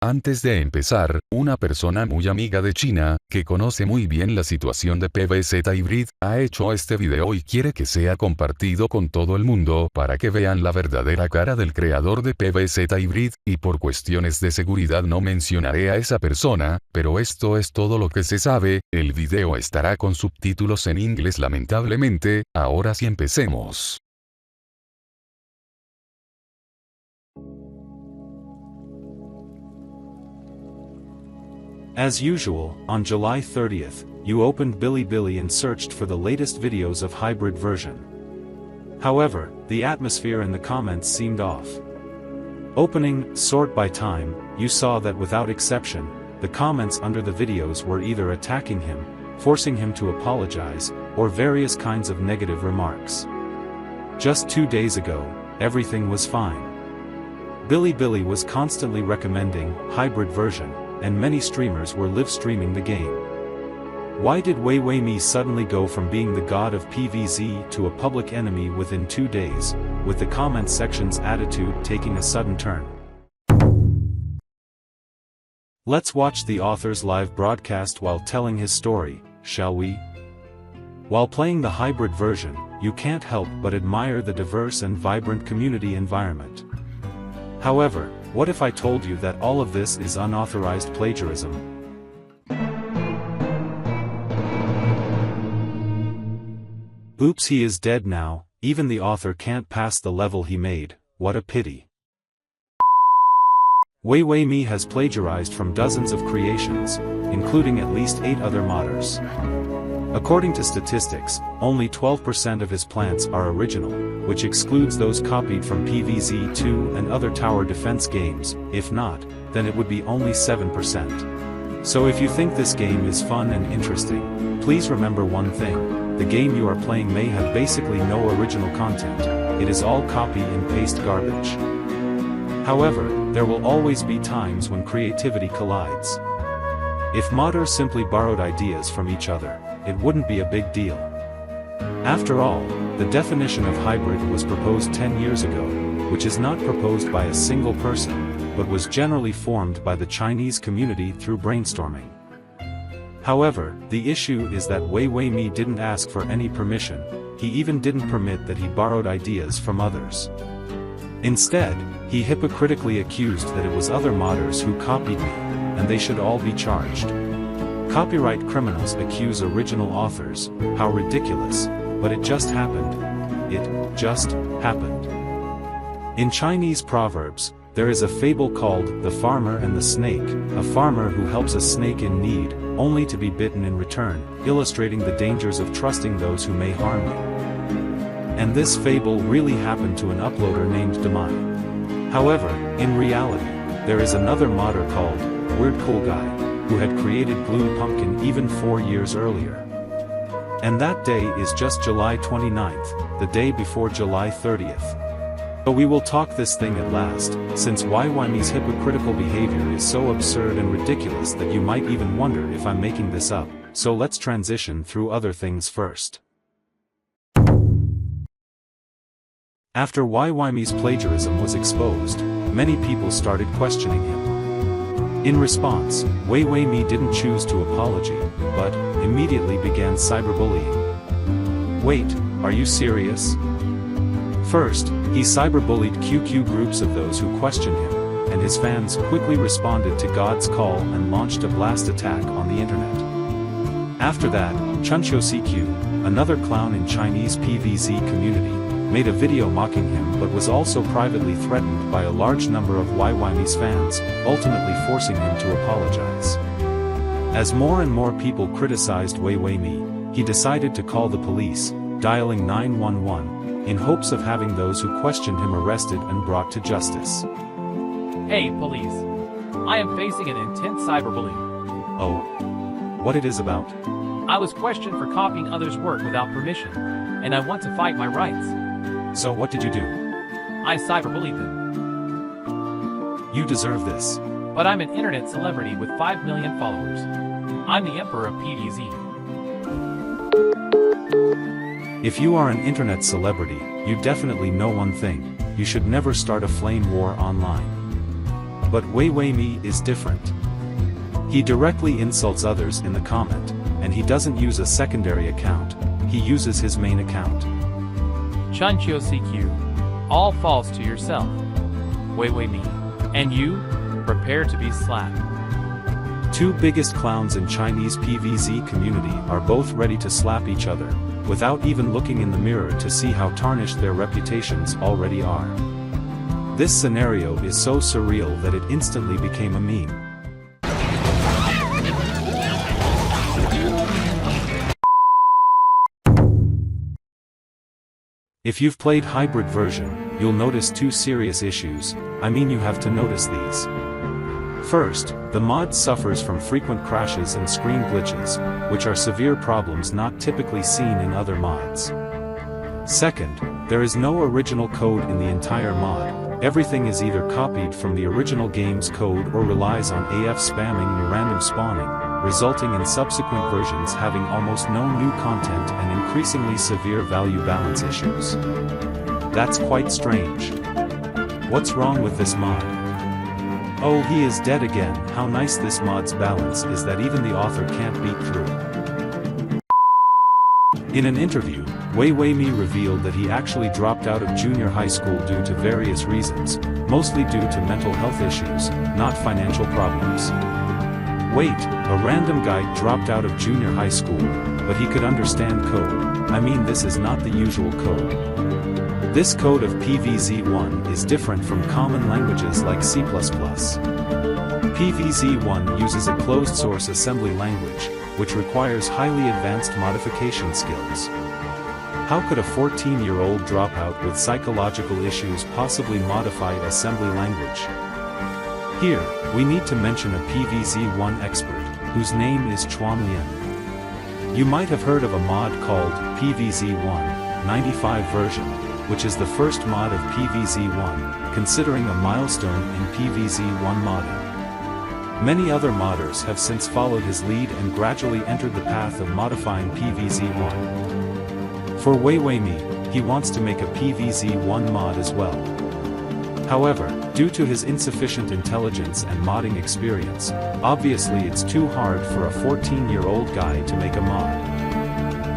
Antes de empezar, una persona muy amiga de China, que conoce muy bien la situación de PvZ híbrido, ha hecho este video y quiere que sea compartido con todo el mundo para que vean la verdadera cara del creador de PvZ híbrido, y por cuestiones de seguridad no mencionaré a esa persona, pero esto es todo lo que se sabe. El video estará con subtítulos en inglés lamentablemente. Ahora sí empecemos. As usual, on July 30th, you opened Bilibili and searched for the latest videos of hybrid version. However, the atmosphere in the comments seemed off. Opening Sort by Time, you saw that without exception, the comments under the videos were either attacking him, forcing him to apologize, or various kinds of negative remarks. Just 2 days ago, everything was fine. Bilibili was constantly recommending hybrid version, and many streamers were live streaming the game. Why did Wei suddenly go from being the god of PvZ to a public enemy within 2 days, with the comment section's attitude taking a sudden turn? Let's watch the author's live broadcast while telling his story, shall we? While playing the hybrid version, you can't help but admire the diverse and vibrant community environment. However, what if I told you that all of this is unauthorized plagiarism? Oops, he is dead now. Even the author can't pass the level he made. What a pity. Wei has plagiarized from dozens of creations, including at least 8 other modders. According to statistics, only 12% of his plants are original, which excludes those copied from PvZ2 and other tower defense games. If not, then it would be only 7%. So if you think this game is fun and interesting, please remember one thing: the game you are playing may have basically no original content. It is all copy and paste garbage. However, there will always be times when creativity collides. If modders simply borrowed ideas from each other, it wouldn't be a big deal. After all, the definition of hybrid was proposed 10 years ago, which is not proposed by a single person, but was generally formed by the Chinese community through brainstorming. However, the issue is that Wei didn't ask for any permission. He even didn't permit that he borrowed ideas from others. Instead, he hypocritically accused that it was other modders who copied me, and they should all be charged. Copyright criminals accuse original authors. How ridiculous, but it just happened. It just happened. In Chinese proverbs, there is a fable called The Farmer and the Snake, a farmer who helps a snake in need, only to be bitten in return, illustrating the dangers of trusting those who may harm you. And this fable really happened to an uploader named Demai. However, in reality, there is another modder called Weird Cool Guy, who had created Blue Pumpkin even 4 years earlier. And that day is just July 29th, the day before July 30th. But we will talk this thing at last, since Wei hypocritical behavior is so absurd and ridiculous that you might even wonder if I'm making this up. So let's transition through other things first. After Wei plagiarism was exposed, many people started questioning him. In response, Wei didn't choose to apology, but immediately began cyberbullying. Wait, are you serious? First, he cyberbullied QQ groups of those who questioned him, and his fans quickly responded to God's call and launched a blast attack on the internet. After that, Chunqiu CQ, another clown in Chinese PvZ community, made a video mocking him but was also privately threatened by a large number of Wei fans, ultimately forcing him to apologize. As more and more people criticized Wei he decided to call the police, dialing 911, in hopes of having those who questioned him arrested and brought to justice. Hey police! I am facing an intense cyberbullying. Oh. What it is about? I was questioned for copying others' work without permission, and I want to fight my rights. So what did you do? I cyberbullied them. You deserve this. But I'm an internet celebrity with 5 million followers. I'm the emperor of PvZ. If you are an internet celebrity, you definitely know one thing: you should never start a flame war online. But Weiwei is different. He directly insults others in the comment, and he doesn't use a secondary account, he uses his main account. Chunchyo CQ. All false to yourself. Weiwei. And you? Prepare to be slapped. Two biggest clowns in Chinese PvZ community are both ready to slap each other, without even looking in the mirror to see how tarnished their reputations already are. This scenario is so surreal that it instantly became a meme. If you've played hybrid version, you'll notice two serious issues. You have to notice these. First, the mod suffers from frequent crashes and screen glitches, which are severe problems not typically seen in other mods. Second, there is no original code in the entire mod. Everything is either copied from the original game's code or relies on AF spamming and random spawning, resulting in subsequent versions having almost no new content and increasingly severe value balance issues. That's quite strange. What's wrong with this mod? Oh, he is dead again. How nice this mod's balance is that even the author can't beat through. In an interview, Weiwei revealed that he actually dropped out of junior high school due to various reasons, mostly due to mental health issues, not financial problems. Wait, a random guy dropped out of junior high school, but he could understand code. This is not the usual code. This code of PvZ1 is different from common languages like C++. PvZ1 uses a closed-source assembly language, which requires highly advanced modification skills. How could a 14-year-old dropout with psychological issues possibly modify assembly language? Here, we need to mention a PvZ1 expert, whose name is Chuan Lian. You might have heard of a mod called PvZ1 95 version, which is the first mod of PvZ1, considering a milestone in PvZ1 modding. Many other modders have since followed his lead and gradually entered the path of modifying PvZ1. For Weiwei, he wants to make a PvZ1 mod as well. However, due to his insufficient intelligence and modding experience, obviously it's too hard for a 14-year-old guy to make a mod.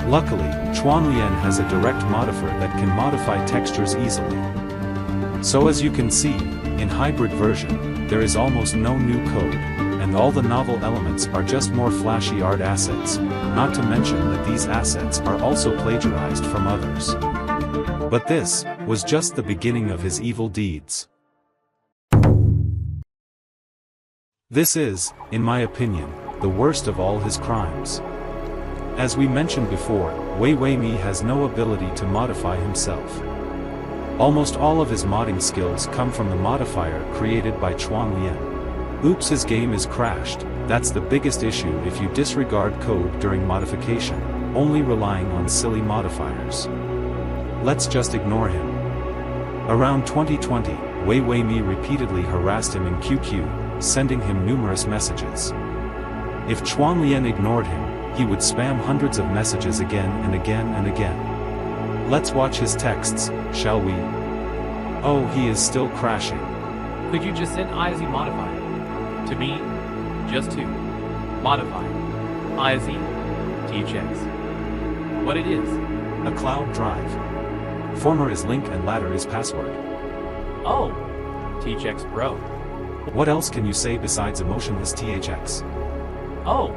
Luckily, Chuan Lian has a direct modifier that can modify textures easily. So as you can see, in hybrid version, there is almost no new code, and all the novel elements are just more flashy art assets, not to mention that these assets are also plagiarized from others. But this was just the beginning of his evil deeds. This is, in my opinion, the worst of all his crimes. As we mentioned before, Weiwei has no ability to modify himself. Almost all of his modding skills come from the modifier created by Chuan Lian. Oops, his game is crashed. That's the biggest issue if you disregard code during modification, only relying on silly modifiers. Let's just ignore him. Around 2020, Weiwei repeatedly harassed him in QQ, sending him numerous messages. If Chuan Lian ignored him, he would spam hundreds of messages again and again and again. Let's watch his texts, shall we? Oh, he is still crashing. Could you just send IZ modifier? To me? Just to modify. IZ? THX. What it is? A cloud drive. Former is link and latter is password. Oh! THX bro. What else can you say besides emotionless THX? Oh!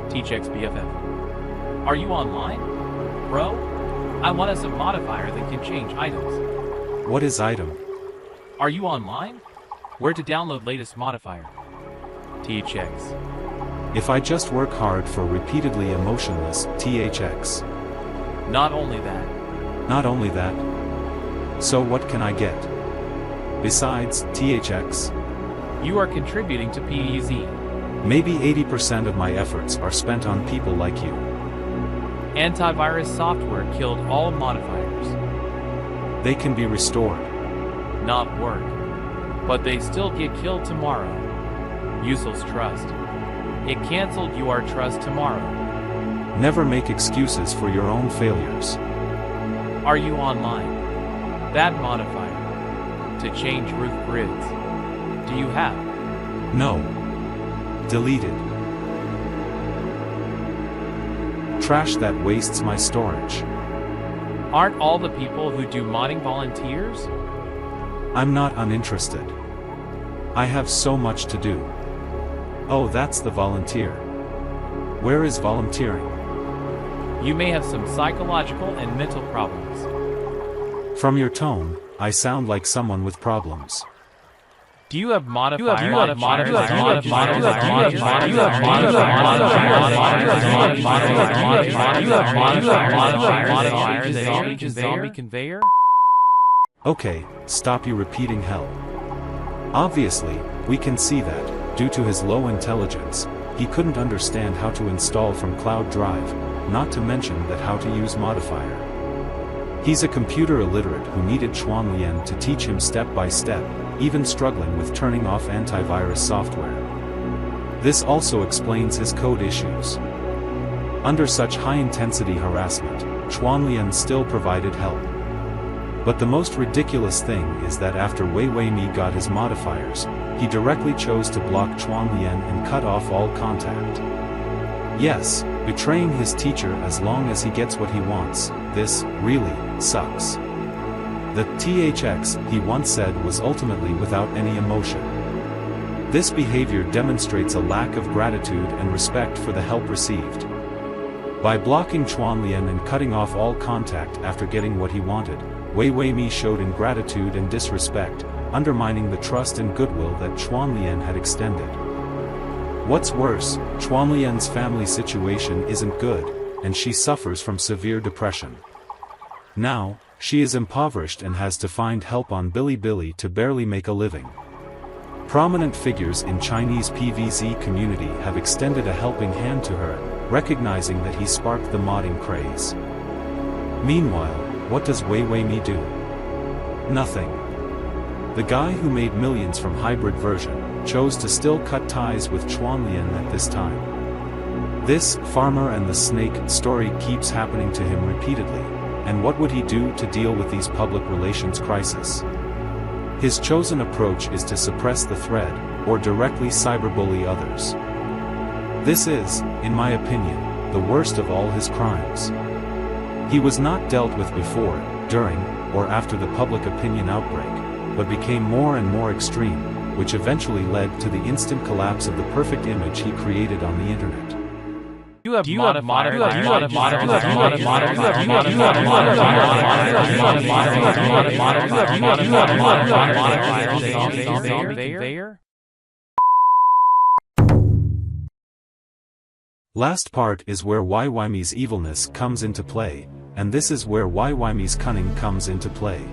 THX BFF. Are you online? Bro? I want us a modifier that can change items. What is item? Are you online? Where to download latest modifier? THX. If I just work hard for repeatedly emotionless THX. Not only that. Not only that. So what can I get? Besides THX? You are contributing to PvZ. Maybe 80% of my efforts are spent on people like you. Antivirus software killed all modifiers. They can be restored. Not work. But they still get killed tomorrow. Useless trust. It cancelled your trust tomorrow. Never make excuses for your own failures. Are you online? That modifier. To change roof grids. Do you have? No. Deleted. Trash that wastes my storage. Aren't all the people who do modding volunteers? I'm not uninterested. I have so much to do. Oh, that's the volunteer. Where is volunteering? You may have some psychological and mental problems. From your tone, I sound like someone with problems. Do you have modifiers? Zombie conveyor? Okay, stop you repeating hell. Obviously, we can see that, due to his low intelligence, he couldn't understand how to install from Cloud Drive, not to mention that how to use modifier. He's a computer illiterate who needed Chuanlian to teach him step by step, even struggling with turning off antivirus software. This also explains his code issues. Under such high-intensity harassment, Chuanlian still provided help. But the most ridiculous thing is that after Wei Wei Mi got his modifiers, he directly chose to block Chuanlian and cut off all contact. Yes, betraying his teacher as long as he gets what he wants, this, really, sucks. The THX, he once said, was ultimately without any emotion. This behavior demonstrates a lack of gratitude and respect for the help received. By blocking Chuanlian and cutting off all contact after getting what he wanted, Wei Wei Mi showed ingratitude and disrespect, undermining the trust and goodwill that Chuanlian had extended. What's worse, Chuanlian's family situation isn't good, and she suffers from severe depression. Now, she is impoverished and has to find help on Bilibili to barely make a living. Prominent figures in Chinese PvZ community have extended a helping hand to her, recognizing that he sparked the modding craze. Meanwhile, what does Wei Wei Mi do? Nothing. The guy who made millions from hybrid version, chose to still cut ties with Chuanlian at this time. This farmer and the snake story keeps happening to him repeatedly, and what would he do to deal with these public relations crises? His chosen approach is to suppress the thread, or directly cyberbully others. This is, in my opinion, the worst of all his crimes. He was not dealt with before, during, or after the public opinion outbreak, but became more and more extreme, which eventually led to the instant collapse of the perfect image he created on the internet. You have modifiers. Last part is where Wei Wei Mi's evilness comes into play, and this is where Wei Wei Mi's cunning comes into play.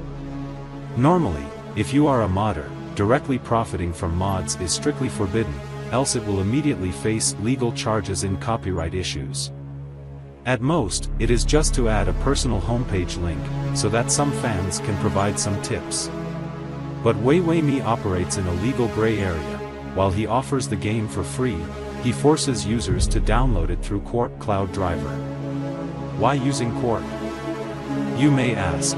Normally, if you are a modder, directly profiting from mods is strictly forbidden, else it will immediately face legal charges in copyright issues. At most, it is just to add a personal homepage link, so that some fans can provide some tips. But Wei Wei Mi operates in a legal gray area. While he offers the game for free, he forces users to download it through Quark Cloud Driver. Why using Quark? You may ask.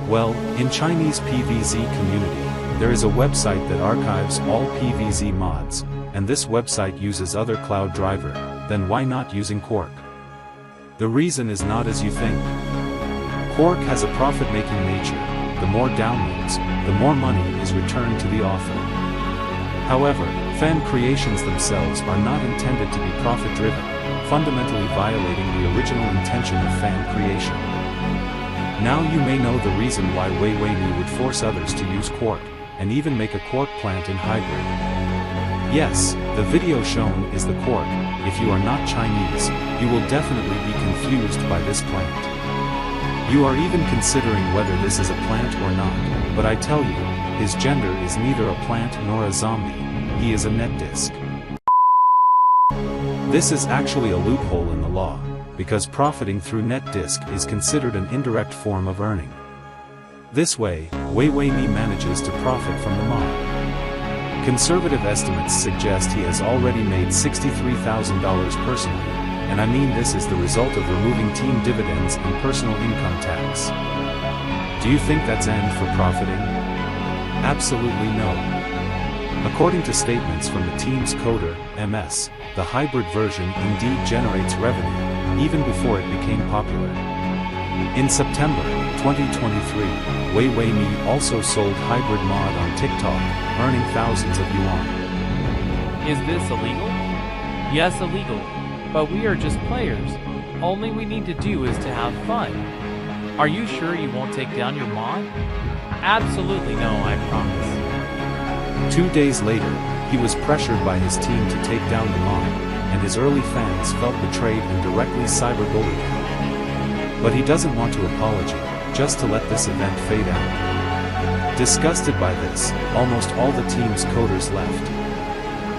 Well, in Chinese PvZ community, there is a website that archives all PvZ mods, and this website uses other cloud driver, then why not using Quark? The reason is not as you think. Quark has a profit-making nature. The more downloads, the more money is returned to the author. However, fan creations themselves are not intended to be profit-driven, fundamentally violating the original intention of fan creation. Now you may know the reason why Wei Wei Mi would force others to use Quark, and even make a Quark plant in hybrid. Yes, the video shown is the Quark. If you are not Chinese, you will definitely be confused by this plant. You are even considering whether this is a plant or not, but I tell you, his gender is neither a plant nor a zombie, he is a net disk. This is actually a loophole in the law, because profiting through net disk is considered an indirect form of earning. This way, Wei Wei Mi manages to profit from the mod. Conservative estimates suggest he has already made $63,000 personally, and I mean this is the result of removing team dividends and personal income tax. Do you think that's end for profiting? Absolutely no. According to statements from the team's coder, MS, the hybrid version indeed generates revenue, even before it became popular. In September 2023, Weiwei also sold hybrid mod on TikTok, earning thousands of yuan. Is this illegal? Yes, illegal. But we are just players. Only we need to do is to have fun. Are you sure you won't take down your mod? Absolutely no, I promise. 2 days later, he was pressured by his team to take down the mod, and his early fans felt betrayed and directly cyberbullied him. But he doesn't want to apologize, just to let this event fade out. Disgusted by this, almost all the team's coders left.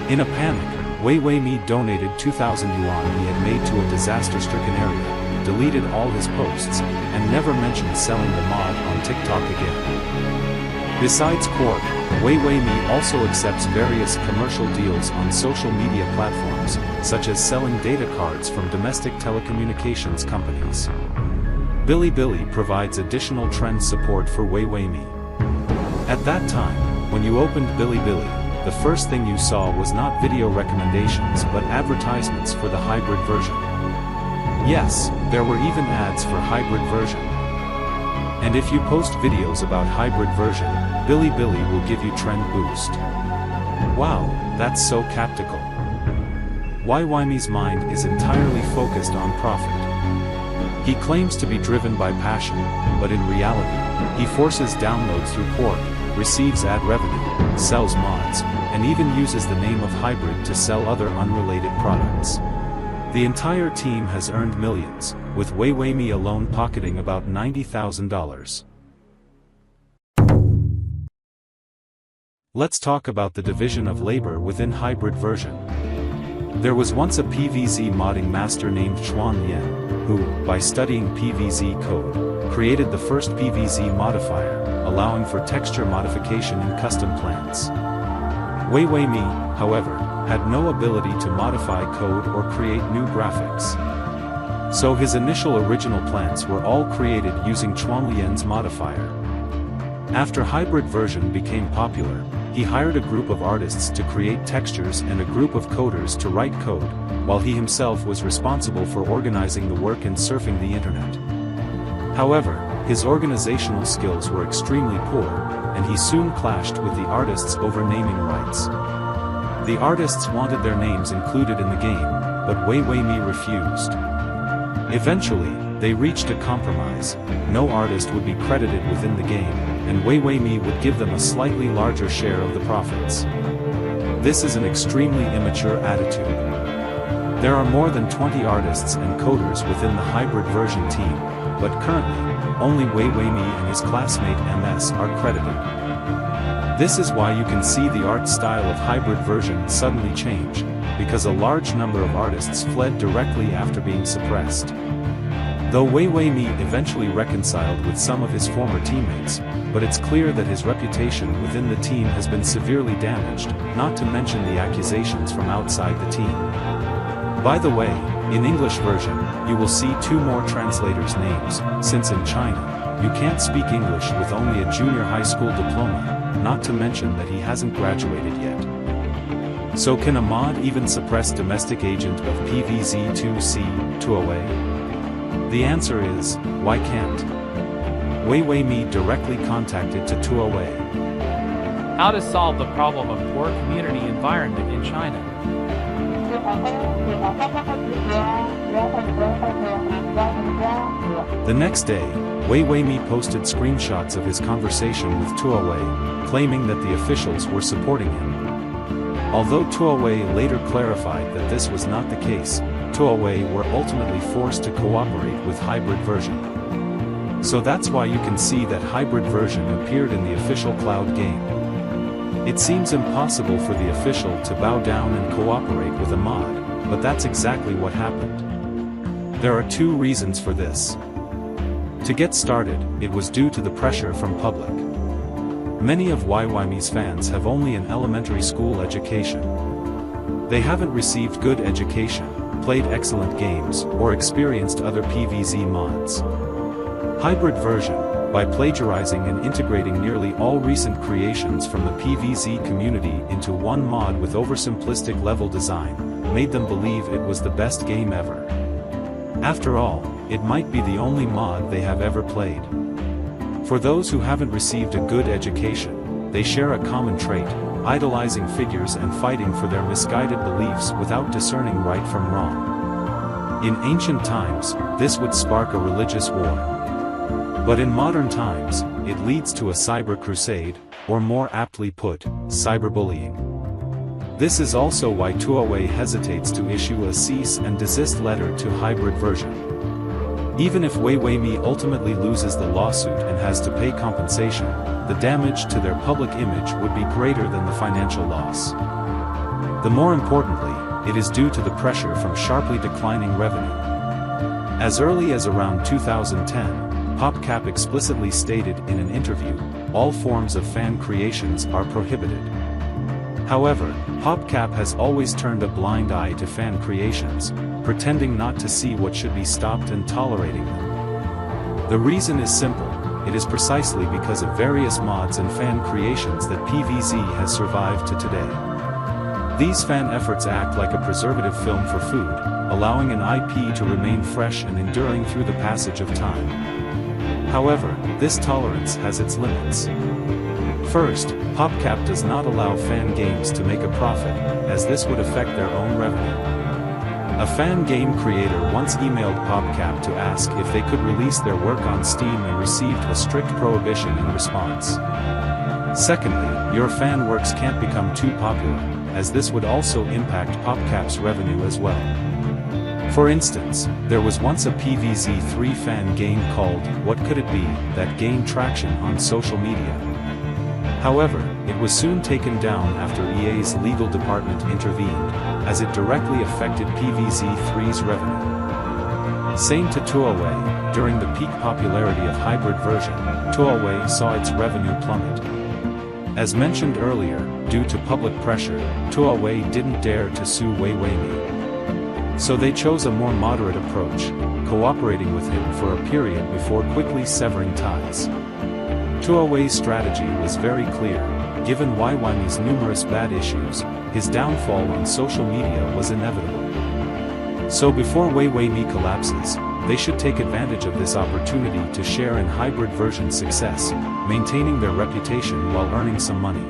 In a panic, Weiwei donated 2,000 yuan he had made to a disaster-stricken area, deleted all his posts, and never mentioned selling the mod on TikTok again. Besides Quark, Weiwei also accepts various commercial deals on social media platforms, such as selling data cards from domestic telecommunications companies. Bilibili provides additional trend support for Weiwei. At that time, when you opened Bilibili, the first thing you saw was not video recommendations but advertisements for the hybrid version. Yes, there were even ads for hybrid version. And if you post videos about hybrid version, Bilibili will give you trend boost. Wow, that's so captical. Weiwei's mind is entirely focused on profit. He claims to be driven by passion, but in reality, he forces downloads through Quark, receives ad revenue, sells mods, and even uses the name of hybrid to sell other unrelated products. The entire team has earned millions, with Weiwei alone pocketing about $90,000. Let's talk about the division of labor within hybrid version. There was once a PvZ modding master named Chuan Yan, who, by studying PvZ code, created the first PvZ modifier, allowing for texture modification in custom plants. Weiwei, however, had no ability to modify code or create new graphics. So his initial original plants were all created using Chuan Yan's modifier. After hybrid version became popular, he hired a group of artists to create textures and a group of coders to write code, while he himself was responsible for organizing the work and surfing the internet. However, his organizational skills were extremely poor, and he soon clashed with the artists over naming rights. The artists wanted their names included in the game, but Weiwei refused. Eventually, they reached a compromise. No artist would be credited within the game, and Weiwei would give them a slightly larger share of the profits. This is an extremely immature attitude. There are more than 20 artists and coders within the hybrid version team, but currently, only Weiwei and his classmate MS are credited. This is why you can see the art style of hybrid version suddenly change, because a large number of artists fled directly after being suppressed. Though Weiwei eventually reconciled with some of his former teammates, but it's clear that his reputation within the team has been severely damaged, not to mention the accusations from outside the team. By the way, in English version, you will see 2 more translators' names, since in China, you can't speak English with only a junior high school diploma, not to mention that he hasn't graduated yet. So can a mod even suppress domestic agent of PvZ2C, Tuawei? The answer is, why can't? Weiwei directly contacted to Tuawei. How to solve the problem of poor community environment in China? The next day, Weiwei posted screenshots of his conversation with Tuawei, claiming that the officials were supporting him. Although Tuawei later clarified that this was not the case, Tuawei were ultimately forced to cooperate with hybrid version. So that's why you can see that hybrid version appeared in the official cloud game. It seems impossible for the official to bow down and cooperate with a mod, but that's exactly what happened. There are 2 reasons for this. To get started, it was due to the pressure from public. Many of Weiwei's fans have only an elementary school education. They haven't received good education, played excellent games, or experienced other PvZ mods. Hybrid version, by plagiarizing and integrating nearly all recent creations from the PvZ community into one mod with oversimplistic level design, made them believe it was the best game ever. After all, it might be the only mod they have ever played. For those who haven't received a good education, they share a common trait, idolizing figures and fighting for their misguided beliefs without discerning right from wrong. In ancient times, this would spark a religious war. But in modern times, it leads to a cyber crusade, or more aptly put, cyberbullying. This is also why Huawei hesitates to issue a cease and desist letter to hybrid version. Even if Weiwei ultimately loses the lawsuit and has to pay compensation, the damage to their public image would be greater than the financial loss. The more importantly, it is due to the pressure from sharply declining revenue. As early as around 2010, PopCap explicitly stated in an interview, all forms of fan creations are prohibited. However, PopCap has always turned a blind eye to fan creations, pretending not to see what should be stopped and tolerating them. The reason is simple, it is precisely because of various mods and fan creations that PvZ has survived to today. These fan efforts act like a preservative film for food, allowing an IP to remain fresh and enduring through the passage of time. However, this tolerance has its limits. First, PopCap does not allow fan games to make a profit, as this would affect their own revenue. A fan game creator once emailed PopCap to ask if they could release their work on Steam and received a strict prohibition in response. Secondly, your fan works can't become too popular, as this would also impact PopCap's revenue as well. For instance, there was once a PvZ3 fan game called What Could It Be that gained traction on social media. However, it was soon taken down after EA's legal department intervened, as it directly affected PvZ3's revenue. Same to Huawei, during the peak popularity of hybrid version, Huawei saw its revenue plummet. As mentioned earlier, due to public pressure, Huawei didn't dare to sue Weiwei. So they chose a more moderate approach, cooperating with him for a period before quickly severing ties. Huawei's strategy was very clear, given Weiwei's numerous bad issues, his downfall on social media was inevitable. So before Weiwei collapses, they should take advantage of this opportunity to share in hybrid version success, maintaining their reputation while earning some money.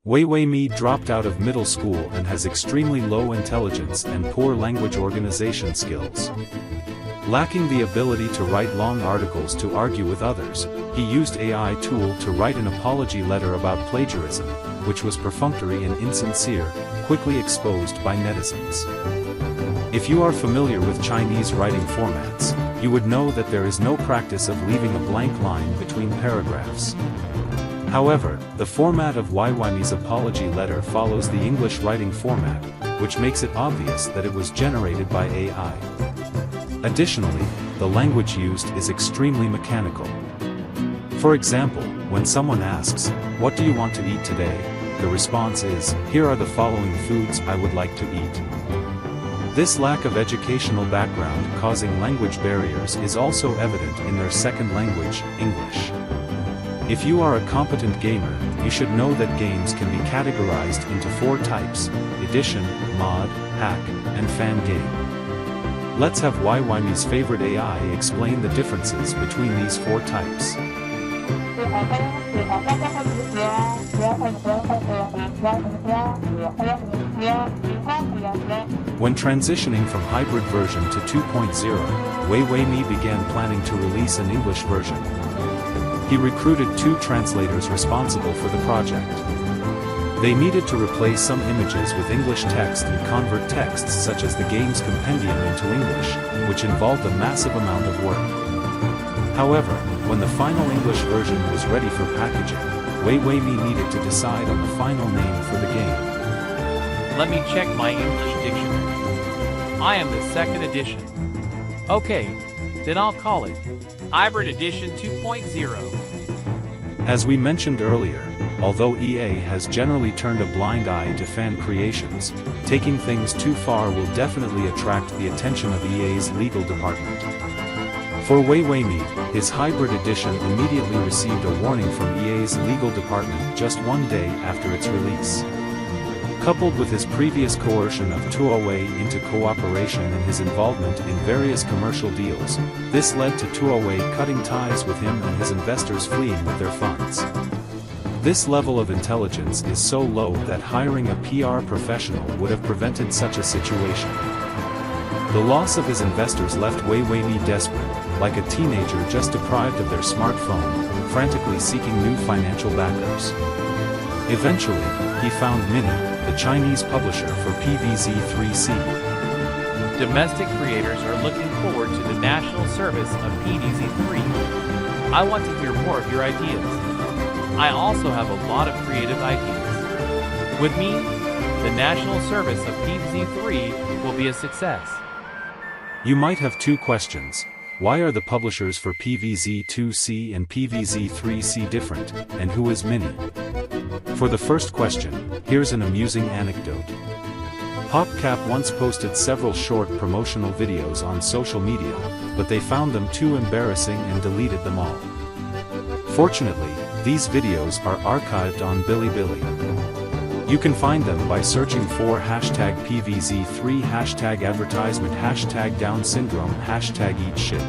Weiwei dropped out of middle school and has extremely low intelligence and poor language organization skills. Lacking the ability to write long articles to argue with others, he used AI tool to write an apology letter about plagiarism, which was perfunctory and insincere, quickly exposed by netizens. If you are familiar with Chinese writing formats, you would know that there is no practice of leaving a blank line between paragraphs. However, the format of Weiwei's apology letter follows the English writing format, which makes it obvious that it was generated by AI. Additionally, the language used is extremely mechanical. For example, when someone asks, "What do you want to eat today?" the response is, "Here are the following foods I would like to eat." This lack of educational background causing language barriers is also evident in their second language, English. If you are a competent gamer, you should know that games can be categorized into 4 types: edition, mod, hack, and fan game. Let's have Weiwei's favorite AI explain the differences between these 4 types. When transitioning from hybrid version to 2.0, Weiwei began planning to release an English version. He recruited 2 translators responsible for the project. They needed to replace some images with English text and convert texts such as the game's compendium into English, which involved a massive amount of work. However, when the final English version was ready for packaging, Weiwei needed to decide on the final name for the game. Let me check my English dictionary. I am the 2nd edition. Okay, then I'll call it Hybrid Edition 2.0. As we mentioned earlier, although EA has generally turned a blind eye to fan creations, taking things too far will definitely attract the attention of EA's legal department. For Wei Wei-me, his hybrid edition immediately received a warning from EA's legal department just one day after its release. Coupled with his previous coercion of Tuowei into cooperation and his involvement in various commercial deals, this led to Tuowei cutting ties with him and his investors fleeing with their funds. This level of intelligence is so low that hiring a PR professional would have prevented such a situation. The loss of his investors left Wei Wei-me desperate, like a teenager just deprived of their smartphone, frantically seeking new financial backers. Eventually, he found Mini, the Chinese publisher for PvZ3C. Domestic creators are looking forward to the national service of PvZ3. I want to hear more of your ideas. I also have a lot of creative ideas. With me, the national service of PvZ3 will be a success. You might have two questions. Why are the publishers for PvZ2C and PvZ3C different, and who is Mini? For the first question, here's an amusing anecdote. PopCap once posted several short promotional videos on social media, but they found them too embarrassing and deleted them all. Fortunately, these videos are archived on Bilibili. You can find them by searching for #PvZ3 #advertisement #Down syndrome #EatShit.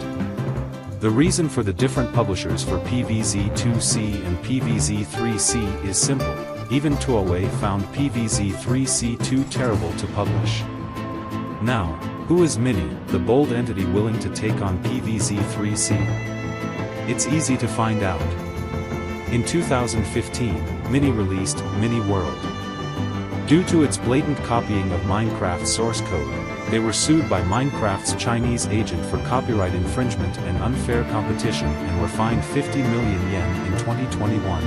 The reason for the different publishers for PvZ2C and PvZ3C is simple. Even Tuowei found PvZ3C too terrible to publish. Now, who is Mini, the bold entity willing to take on PvZ3C? It's easy to find out. In 2015, Mini released Mini World. Due to its blatant copying of Minecraft's source code, they were sued by Minecraft's Chinese agent for copyright infringement and unfair competition and were fined 50 million yen in 2021.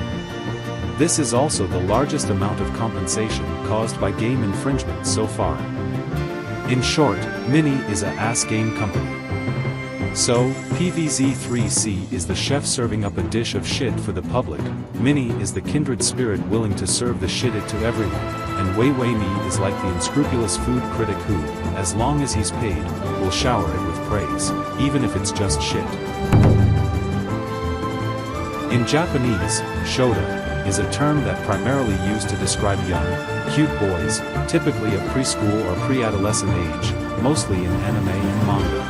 This is also the largest amount of compensation caused by game infringement so far. In short, Mini is a ass game company. So, PvZ3C is the chef serving up a dish of shit for the public, Mini is the kindred spirit willing to serve the shit to everyone, and Wei Wei-me is like the unscrupulous food critic who, as long as he's paid, will shower it with praise, even if it's just shit. In Japanese, shota is a term that primarily used to describe young, cute boys, typically of preschool or pre-adolescent age, mostly in anime and manga.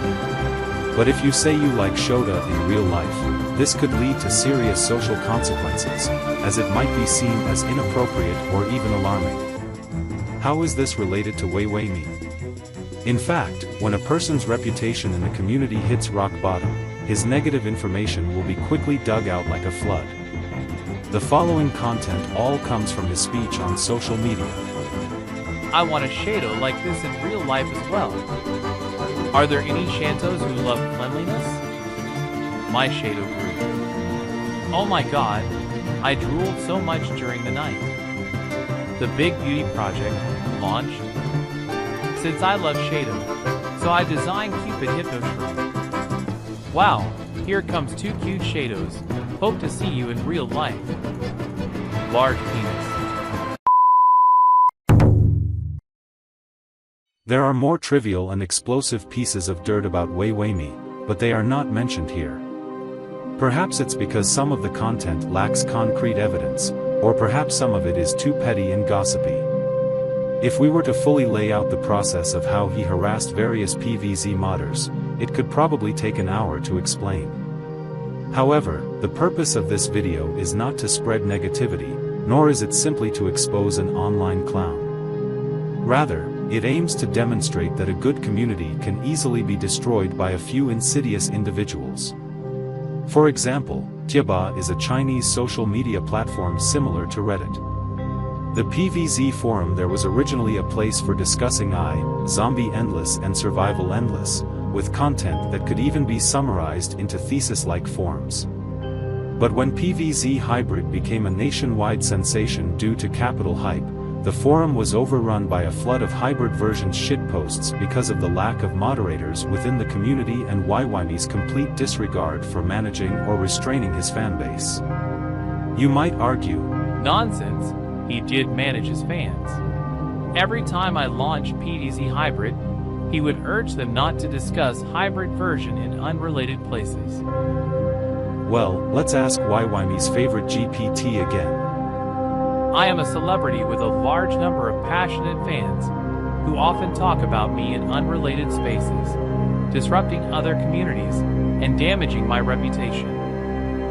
But if you say you like shota in real life, this could lead to serious social consequences, as it might be seen as inappropriate or even alarming. How is this related to Wei Wei-me? In fact, when a person's reputation in the community hits rock bottom, his negative information will be quickly dug out like a flood. The following content all comes from his speech on social media. I want a Shadow like this in real life as well. Are there any Shantos who love cleanliness? My Shadow grew. Oh my god, I drooled so much during the night. The big beauty project launched. Since I love Shadow, so I designed Cupid Hypno Shroom. Wow, here comes two cute Shadows. Hope to see you in real life. Large penis. There are more trivial and explosive pieces of dirt about Wei Wei-me, but they are not mentioned here. Perhaps it's because some of the content lacks concrete evidence, or perhaps some of it is too petty and gossipy. If we were to fully lay out the process of how he harassed various PvZ modders, it could probably take an hour to explain. However, the purpose of this video is not to spread negativity, nor is it simply to expose an online clown. Rather, it aims to demonstrate that a good community can easily be destroyed by a few insidious individuals. For example, Tieba is a Chinese social media platform similar to Reddit. The PvZ forum there was originally a place for discussing zombie endless and survival endless, with content that could even be summarized into thesis-like forms. But when PvZ Hybrid became a nationwide sensation due to capital hype, the forum was overrun by a flood of hybrid version shitposts because of the lack of moderators within the community and Wei Wei-me's complete disregard for managing or restraining his fanbase. You might argue, nonsense, he did manage his fans. Every time I launched PvZ Hybrid, he would urge them not to discuss hybrid version in unrelated places. Well, let's ask YYMe's favorite GPT again. I am a celebrity with a large number of passionate fans who often talk about me in unrelated spaces, disrupting other communities and damaging my reputation.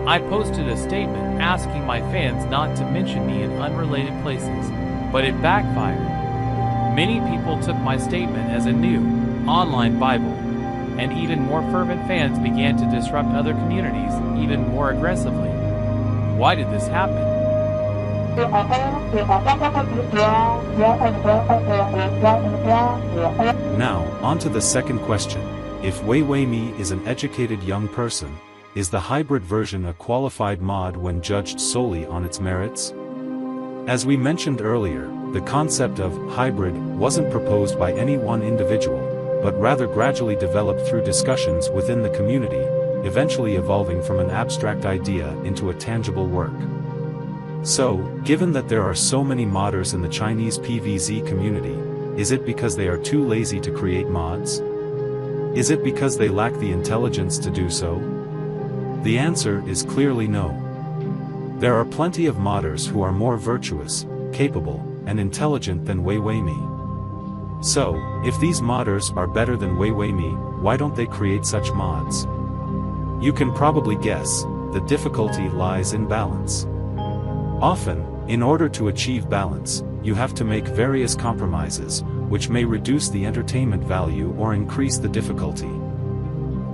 I posted a statement asking my fans not to mention me in unrelated places, but it backfired. Many people took my statement as a new, online Bible, and even more fervent fans began to disrupt other communities even more aggressively. Why did this happen? Now, on to the second question. If YYMe is an educated young person, is the hybrid version a qualified mod when judged solely on its merits? As we mentioned earlier, the concept of hybrid wasn't proposed by any one individual, but rather gradually developed through discussions within the community, eventually evolving from an abstract idea into a tangible work. So, given that there are so many modders in the Chinese PvZ community, is it because they are too lazy to create mods? Is it because they lack the intelligence to do so? The answer is clearly no. There are plenty of modders who are more virtuous, capable, and intelligent than YYMe. So, if these modders are better than YYMe, why don't they create such mods? You can probably guess, the difficulty lies in balance. Often, in order to achieve balance, you have to make various compromises, which may reduce the entertainment value or increase the difficulty.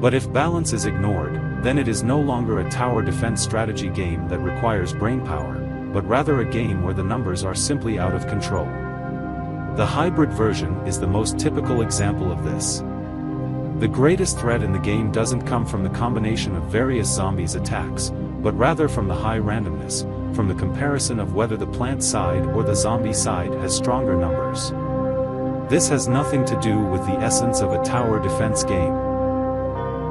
But if balance is ignored, then it is no longer a tower defense strategy game that requires brainpower, but rather a game where the numbers are simply out of control. The hybrid version is the most typical example of this. The greatest threat in the game doesn't come from the combination of various zombies attacks, but rather from the high randomness, from the comparison of whether the plant side or the zombie side has stronger numbers. This has nothing to do with the essence of a tower defense game.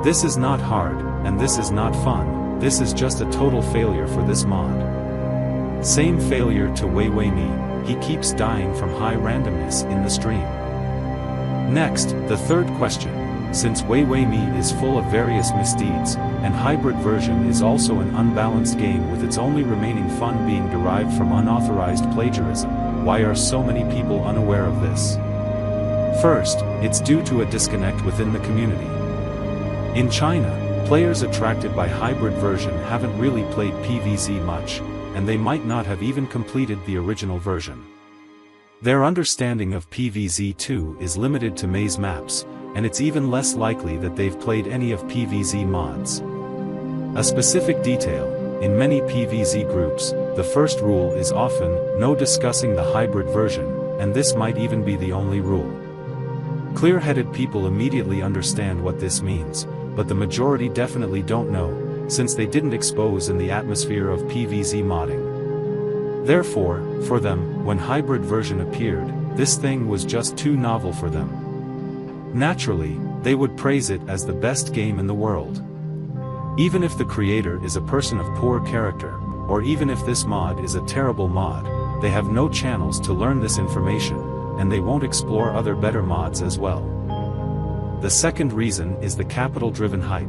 This is not hard, and this is not fun, this is just a total failure for this mod. Same failure to YYMe, he keeps dying from high randomness in the stream. Next, the third question. Since YYMe is full of various misdeeds, and hybrid version is also an unbalanced game with its only remaining fun being derived from unauthorized plagiarism, why are so many people unaware of this? First, it's due to a disconnect within the community. In China, players attracted by hybrid version haven't really played PvZ much, and they might not have even completed the original version. Their understanding of PvZ2 is limited to maze maps, and it's even less likely that they've played any of PvZ mods. A specific detail, in many PvZ groups, the first rule is often, no discussing the hybrid version, and this might even be the only rule. Clear-headed people immediately understand what this means, but the majority definitely don't know, since they didn't expose in the atmosphere of PvZ modding. Therefore, for them, when hybrid version appeared, this thing was just too novel for them. Naturally, they would praise it as the best game in the world. Even if the creator is a person of poor character, or even if this mod is a terrible mod, they have no channels to learn this information, and they won't explore other better mods as well. The second reason is the capital-driven hype.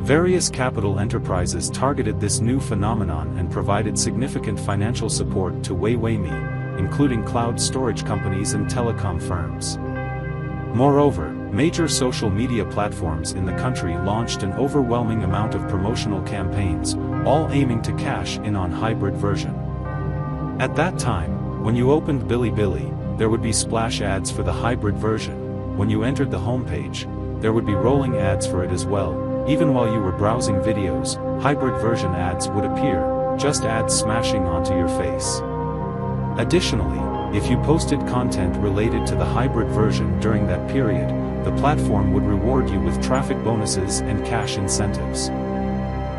Various capital enterprises targeted this new phenomenon and provided significant financial support to YYMe, including cloud storage companies and telecom firms. Moreover, major social media platforms in the country launched an overwhelming amount of promotional campaigns, all aiming to cash in on hybrid version. At that time, when you opened Bilibili, there would be splash ads for the hybrid version. When you entered the homepage, there would be rolling ads for it as well. Even while you were browsing videos, hybrid version ads would appear, just ads smashing onto your face. Additionally, if you posted content related to the hybrid version during that period, the platform would reward you with traffic bonuses and cash incentives.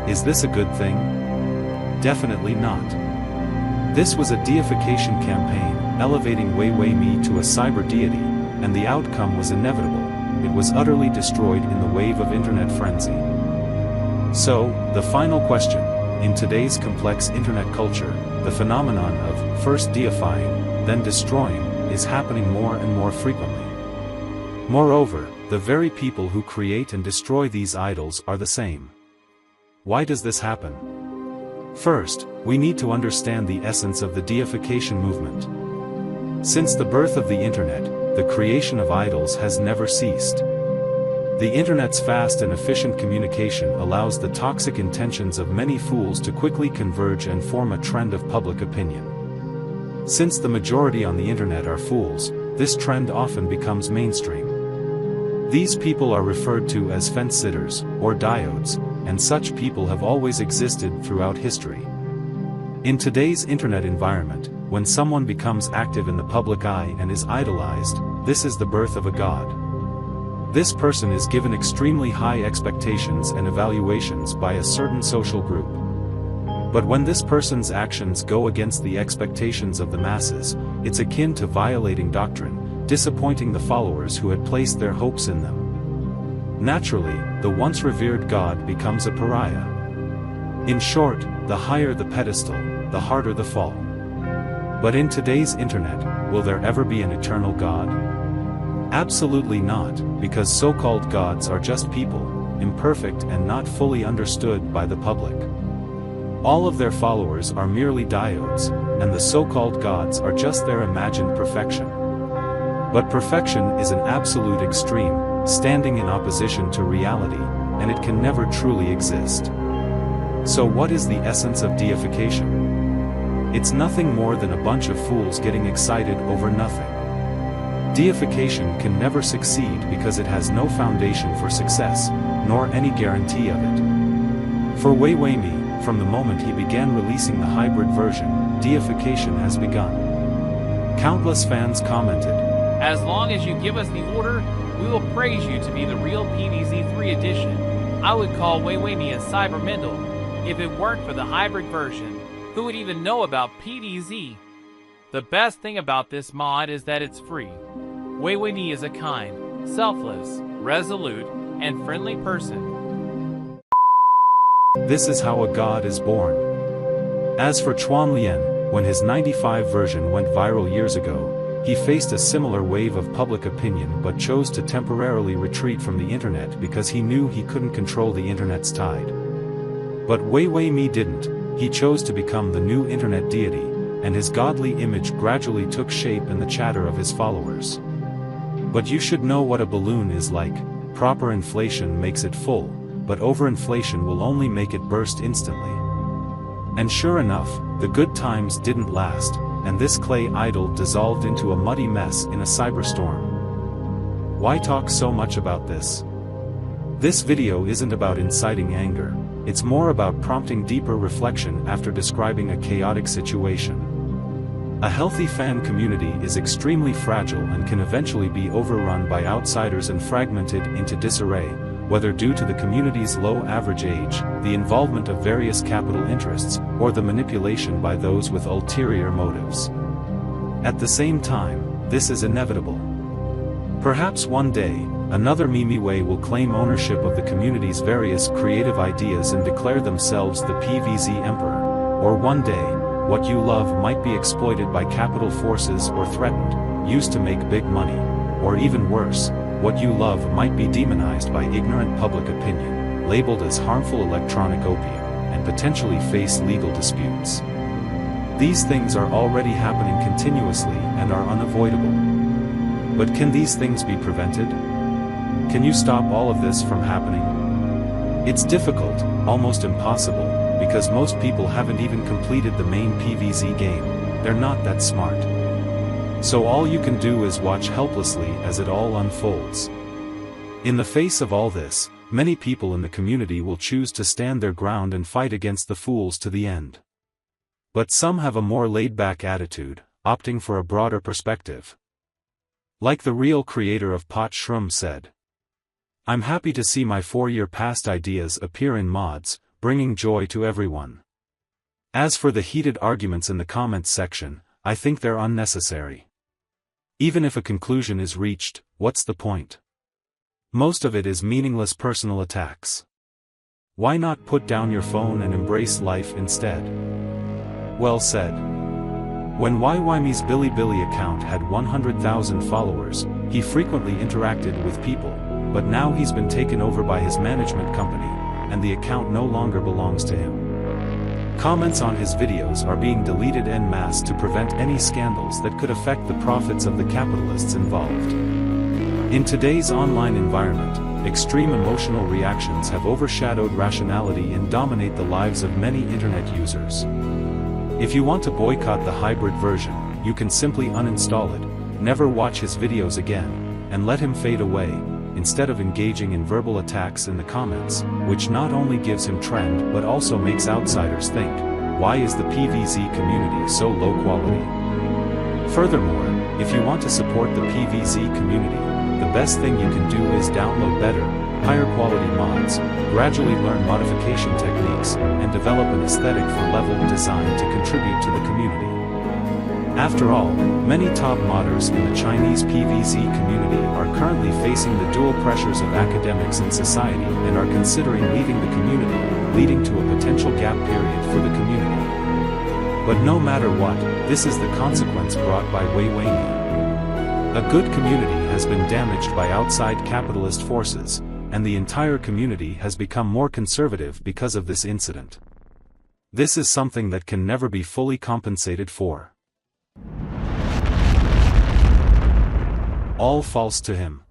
Is this a good thing? Definitely not. This was a deification campaign, elevating YYMe to a cyber deity, and the outcome was inevitable. It was utterly destroyed in the wave of internet frenzy. So, the final question, in today's complex internet culture, the phenomenon of first deifying, then destroying, is happening more and more frequently. Moreover, the very people who create and destroy these idols are the same. Why does this happen? First, we need to understand the essence of the deification movement. Since the birth of the internet, the creation of idols has never ceased. The internet's fast and efficient communication allows the toxic intentions of many fools to quickly converge and form a trend of public opinion. Since the majority on the internet are fools, this trend often becomes mainstream. These people are referred to as fence-sitters, or diodes, and such people have always existed throughout history. In today's internet environment, when someone becomes active in the public eye and is idolized, this is the birth of a god. This person is given extremely high expectations and evaluations by a certain social group. But when this person's actions go against the expectations of the masses, it's akin to violating doctrine, disappointing the followers who had placed their hopes in them. Naturally, the once revered God becomes a pariah. In short, the higher the pedestal, the harder the fall. But in today's internet, will there ever be an eternal God? Absolutely not, because so-called gods are just people, imperfect and not fully understood by the public. All of their followers are merely diodes, and the so-called gods are just their imagined perfection. But perfection is an absolute extreme, standing in opposition to reality, and it can never truly exist. So what is the essence of deification? It's nothing more than a bunch of fools getting excited over nothing. Deification can never succeed because it has no foundation for success, nor any guarantee of it. For Wei Weimi, from the moment he began releasing the hybrid version, deification has begun. Countless fans commented, As long as you give us the order, we will praise you to be the real PvZ3 edition. I would call Wei Weimi a cybermendel. If it weren't for the hybrid version, who would even know about PvZ? The best thing about this mod is that it's free. Wei Weimi is a kind, selfless, resolute, and friendly person. This is how a god is born. As for Chuan Lian, when his 95 version went viral years ago, he faced a similar wave of public opinion but chose to temporarily retreat from the internet because he knew he couldn't control the internet's tide. But Wei Weimi didn't. He chose to become the new internet deity, and his godly image gradually took shape in the chatter of his followers. But you should know what a balloon is like. Proper inflation makes it full, but overinflation will only make it burst instantly. And sure enough, the good times didn't last, and this clay idol dissolved into a muddy mess in a cyberstorm. Why talk so much about this? This video isn't about inciting anger, it's more about prompting deeper reflection after describing a chaotic situation. A healthy fan community is extremely fragile and can eventually be overrun by outsiders and fragmented into disarray, whether due to the community's low average age, the involvement of various capital interests, or the manipulation by those with ulterior motives. At the same time, this is inevitable. Perhaps one day, another Mimi Wei will claim ownership of the community's various creative ideas and declare themselves the PvZ Emperor, or one day, what you love might be exploited by capital forces or threatened, used to make big money, or even worse, what you love might be demonized by ignorant public opinion, labeled as harmful electronic opium, and potentially face legal disputes. These things are already happening continuously and are unavoidable. But can these things be prevented? Can you stop all of this from happening? It's difficult, almost impossible, because most people haven't even completed the main PvZ game. They're not that smart. So all you can do is watch helplessly as it all unfolds. In the face of all this, many people in the community will choose to stand their ground and fight against the fools to the end. But some have a more laid-back attitude, opting for a broader perspective. Like the real creator of Pot Shroom said, "I'm happy to see my 4-year past ideas appear in mods, bringing joy to everyone. As for the heated arguments in the comments section, I think they're unnecessary. Even if a conclusion is reached, what's the point? Most of it is meaningless personal attacks. Why not put down your phone and embrace life instead?" Well said. When Weiweime's Bilibili account had 100,000 followers, he frequently interacted with people, but now he's been taken over by his management company, and the account no longer belongs to him. Comments on his videos are being deleted en masse to prevent any scandals that could affect the profits of the capitalists involved. In today's online environment, extreme emotional reactions have overshadowed rationality and dominate the lives of many internet users. If you want to boycott the hybrid version, you can simply uninstall it, never watch his videos again, and let him fade away, instead of engaging in verbal attacks in the comments, which not only gives him trend but also makes outsiders think, why is the PvZ community so low quality? Furthermore, if you want to support the PvZ community, the best thing you can do is download better, higher quality mods, gradually learn modification techniques, and develop an aesthetic for level design to contribute to the community. After all, many top modders in the Chinese PvZ community are currently facing the dual pressures of academics and society and are considering leaving the community, leading to a potential gap period for the community. But no matter what, this is the consequence brought by Weiwei. A good community has been damaged by outside capitalist forces, and the entire community has become more conservative because of this incident. This is something that can never be fully compensated for. All false to him.